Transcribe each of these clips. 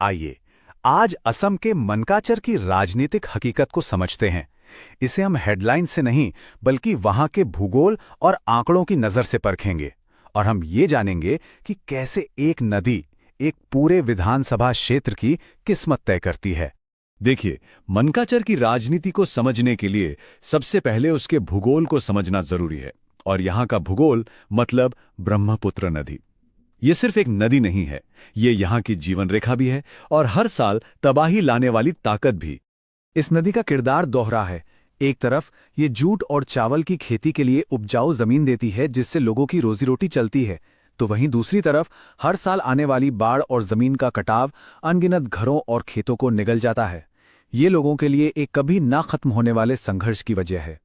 आइए आज असम के मनकाचर की राजनीतिक हकीकत को समझते हैं। इसे हम हेडलाइन से नहीं बल्कि वहां के भूगोल और आंकड़ों की नजर से परखेंगे और हम ये जानेंगे कि कैसे एक नदी एक पूरे विधानसभा क्षेत्र की किस्मत तय करती है। देखिए, मनकाचर की राजनीति को समझने के लिए सबसे पहले उसके भूगोल को समझना जरूरी है। और यहाँ का भूगोल मतलब ब्रह्मपुत्र नदी। ये सिर्फ एक नदी नहीं है, ये यहाँ की जीवन रेखा भी है और हर साल तबाही लाने वाली ताकत भी। इस नदी का किरदार दोहरा है। एक तरफ ये जूट और चावल की खेती के लिए उपजाऊ जमीन देती है जिससे लोगों की रोजी रोटी चलती है, तो वहीं दूसरी तरफ हर साल आने वाली बाढ़ और जमीन का कटाव अनगिनत घरों और खेतों को निगल जाता है। ये लोगों के लिए एक कभी ना खत्म होने वाले संघर्ष की वजह है।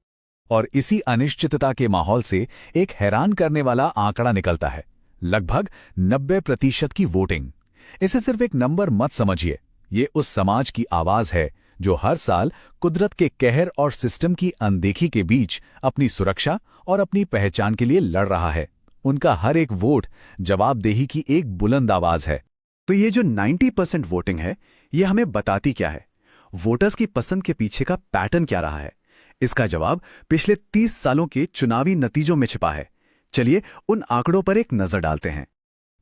और इसी अनिश्चितता के माहौल से एक हैरान करने वाला आंकड़ा निकलता है, लगभग 90% की वोटिंग। इसे सिर्फ एक नंबर मत समझिए, ये उस समाज की आवाज है जो हर साल कुदरत के कहर और सिस्टम की अनदेखी के बीच अपनी सुरक्षा और अपनी पहचान के लिए लड़ रहा है। उनका हर एक वोट जवाबदेही की एक बुलंद आवाज है। तो ये जो 90% वोटिंग है, ये हमें बताती क्या है? वोटर्स की पसंद के पीछे का पैटर्न क्या रहा है? इसका जवाब पिछले 30 सालों के चुनावी नतीजों में छिपा है। चलिए उन आंकड़ों पर एक नजर डालते हैं।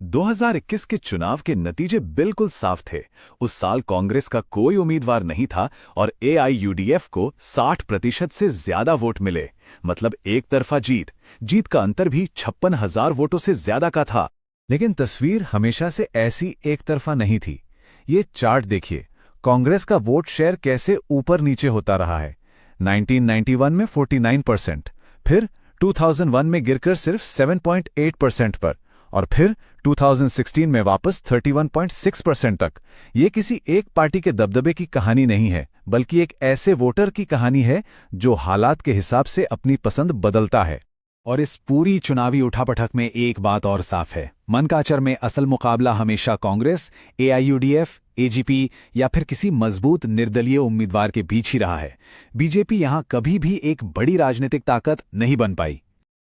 2021 के चुनाव के नतीजे बिल्कुल साफ थे। उस साल कांग्रेस का कोई उम्मीदवार नहीं था और AIUDF को 60% से ज्यादा वोट मिले, मतलब एक तरफा जीत का अंतर भी 56,000 वोटों से ज्यादा का था। लेकिन तस्वीर हमेशा से ऐसी एक तरफा नहीं थी। ये चार्ट देखिए, कांग्रेस का वोट शेयर कैसे ऊपर नीचे होता रहा है। 1991 में 49%, फिर 2001 में गिरकर सिर्फ 7.8% पर, और फिर 2016 में वापस 31.6% तक। ये किसी एक पार्टी के दबदबे की कहानी नहीं है, बल्कि एक ऐसे वोटर की कहानी है जो हालात के हिसाब से अपनी पसंद बदलता है। और इस पूरी चुनावी उठापटक में एक बात और साफ है, मनकाचर में असल मुकाबला हमेशा कांग्रेस, AIUDF, AGP या फिर किसी मजबूत निर्दलीय उम्मीदवार के बीच ही रहा है। बीजेपी यहां कभी भी एक बड़ी राजनीतिक ताकत नहीं बन पाई।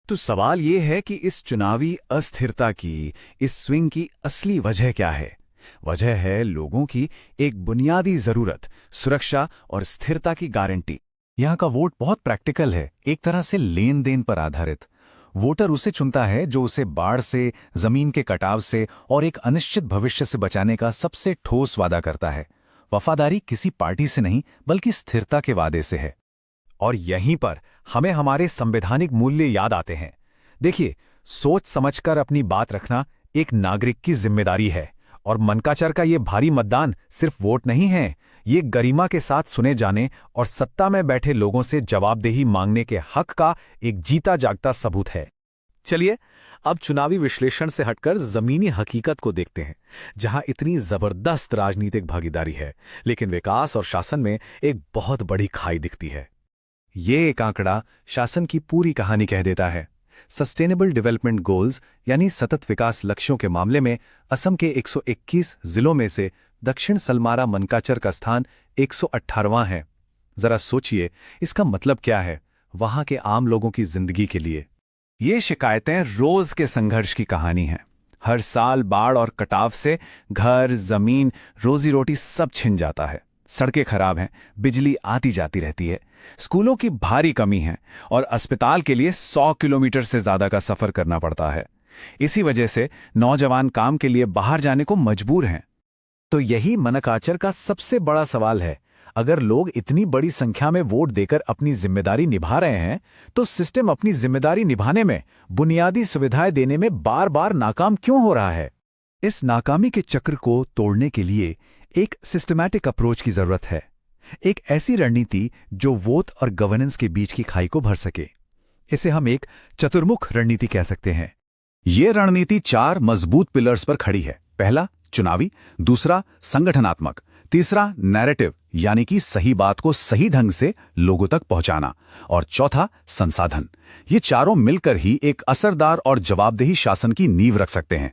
तो सवाल ये है कि इस चुनावी अस्थिरता की, इस स्विंग की असली वजह क्या है? वजह है लोगों की एक बुनियादी जरूरत, सुरक्षा और स्थिरता की गारंटी। यहाँ का वोट बहुत प्रैक्टिकल है, एक तरह से लेन देन पर आधारित। वोटर उसे चुनता है जो उसे बाढ़ से, जमीन के कटाव से और एक अनिश्चित भविष्य से बचाने का सबसे ठोस वादा करता है। वफादारी किसी पार्टी से नहीं बल्कि स्थिरता के वादे से है। और यहीं पर हमें हमारे संवैधानिक मूल्य याद आते हैं। देखिए, सोच समझकर अपनी बात रखना एक नागरिक की जिम्मेदारी है, और मनकाचर का ये भारी मतदान सिर्फ वोट नहीं है, ये गरिमा के साथ सुने जाने और सत्ता में बैठे लोगों से जवाबदेही मांगने के हक का एक जीता जागता सबूत है। चलिए अब चुनावी विश्लेषण से हटकर जमीनी हकीकत को देखते हैं, जहां इतनी जबरदस्त राजनीतिक भागीदारी है, लेकिन विकास और शासन में एक बहुत बड़ी खाई दिखती है। ये एक आंकड़ा शासन की पूरी कहानी कह देता है। सस्टेनेबल डेवलपमेंट गोल्स यानी सतत विकास लक्ष्यों के मामले में असम के 121 जिलों में से दक्षिण सलमारा मनकाचर का स्थान 118वां है। जरा सोचिए, इसका मतलब क्या है वहां के आम लोगों की जिंदगी के लिए? ये शिकायतें रोज के संघर्ष की कहानी है। हर साल बाढ़ और कटाव से घर, जमीन, रोजी रोटी सब छिन जाता है। सड़कें खराब हैं, बिजली आती जाती रहती है, स्कूलों की भारी कमी है और अस्पताल के लिए 100 किलोमीटर से ज्यादा का सफर करना पड़ता है। इसी वजह से नौजवान काम के लिए बाहर जाने को मजबूर हैं। तो यही मनकाचर का सबसे बड़ा सवाल है। अगर लोग इतनी बड़ी संख्या में वोट देकर अपनी जिम्मेदारी निभा रहे हैं, तो सिस्टम अपनी जिम्मेदारी निभाने में, बुनियादी सुविधाएं देने में बार बार नाकाम क्यों हो रहा है? इस नाकामी के चक्र को तोड़ने के लिए एक सिस्टमैटिक अप्रोच की जरूरत है। एक ऐसी रणनीति जो वोट और गवर्नेंस के बीच की खाई को भर सके। इसे हम एक चतुर्मुख रणनीति कह सकते हैं। यह रणनीति 4 मजबूत पिलर्स पर खड़ी है। पहला चुनावी, दूसरा संगठनात्मक, तीसरा नैरेटिव यानी कि सही बात को सही ढंग से लोगों तक पहुंचाना, और चौथा संसाधन। ये चारों मिलकर ही एक असरदार और जवाबदेही शासन की नींव रख सकते हैं।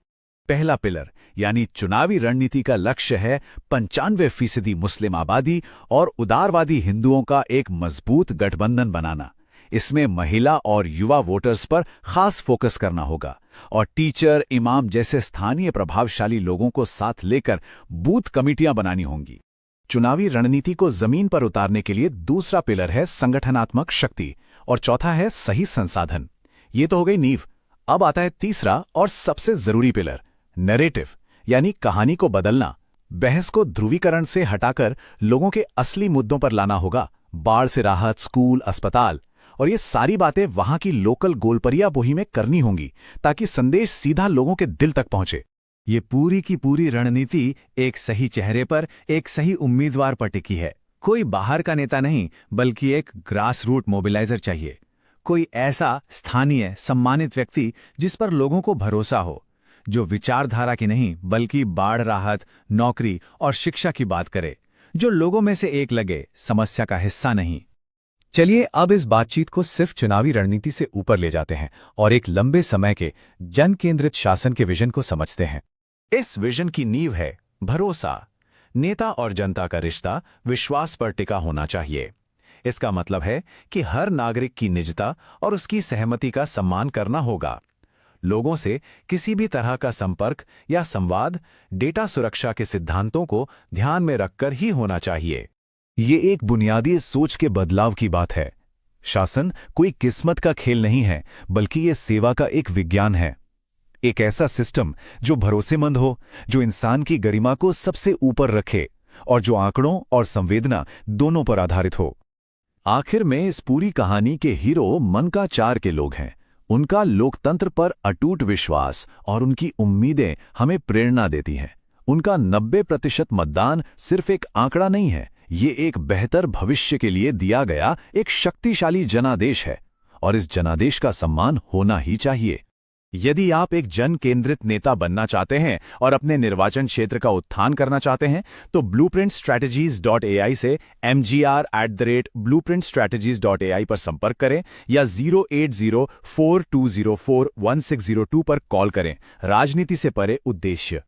पहला पिलर यानी चुनावी रणनीति का लक्ष्य है 95% मुस्लिम आबादी और उदारवादी हिंदुओं का एक मजबूत गठबंधन बनाना। इसमें महिला और युवा वोटर्स पर खास फोकस करना होगा और टीचर, इमाम जैसे स्थानीय प्रभावशाली लोगों को साथ लेकर बूथ कमेटियां बनानी होंगी। चुनावी रणनीति को जमीन पर उतारने के लिए दूसरा पिलर है संगठनात्मक शक्ति और चौथा है सही संसाधन। ये तो हो गई नींव। अब आता है तीसरा और सबसे जरूरी पिलर, नैरेटिव, यानी कहानी को बदलना। बहस को ध्रुवीकरण से हटाकर लोगों के असली मुद्दों पर लाना होगा। बाढ़ से राहत, स्कूल, अस्पताल, और ये सारी बातें वहां की लोकल गोलपरिया बोही में करनी होंगी ताकि संदेश सीधा लोगों के दिल तक पहुंचे। ये पूरी की पूरी रणनीति एक सही चेहरे पर, एक सही उम्मीदवार पर टिकी है। कोई बाहर का नेता नहीं, बल्कि एक ग्रास रूट मोबिलाइजर चाहिए। कोई ऐसा स्थानीय सम्मानित व्यक्ति जिस पर लोगों को भरोसा हो, जो विचारधारा की नहीं बल्कि बाढ़ राहत, नौकरी और शिक्षा की बात करे, जो लोगों में से एक लगे, समस्या का हिस्सा नहीं। चलिए अब इस बातचीत को सिर्फ चुनावी रणनीति से ऊपर ले जाते हैं और एक लंबे समय के जन केंद्रित शासन के विजन को समझते हैं। इस विजन की नींव है भरोसा। नेता और जनता का रिश्ता विश्वास पर टिका होना चाहिए। इसका मतलब है कि हर नागरिक की निजता और उसकी सहमति का सम्मान करना होगा। लोगों से किसी भी तरह का संपर्क या संवाद डेटा सुरक्षा के सिद्धांतों को ध्यान में रखकर ही होना चाहिए। ये एक बुनियादी सोच के बदलाव की बात है। शासन कोई किस्मत का खेल नहीं है, बल्कि ये सेवा का एक विज्ञान है। एक ऐसा सिस्टम जो भरोसेमंद हो, जो इंसान की गरिमा को सबसे ऊपर रखे और जो आंकड़ों और संवेदना दोनों पर आधारित हो। आखिर में इस पूरी कहानी के हीरो मन का चार के लोग हैं। उनका लोकतंत्र पर अटूट विश्वास और उनकी उम्मीदें हमें प्रेरणा देती हैं। उनका 90% मतदान सिर्फ एक आंकड़ा नहीं है, ये एक बेहतर भविष्य के लिए दिया गया एक शक्तिशाली जनादेश है और इस जनादेश का सम्मान होना ही चाहिए। यदि आप एक जन केंद्रित नेता बनना चाहते हैं और अपने निर्वाचन क्षेत्र का उत्थान करना चाहते हैं तो blueprintstrategies.ai से mgr@blueprintstrategies.ai पर संपर्क करें या 08042041602 पर कॉल करें। राजनीति से परे उद्देश्य।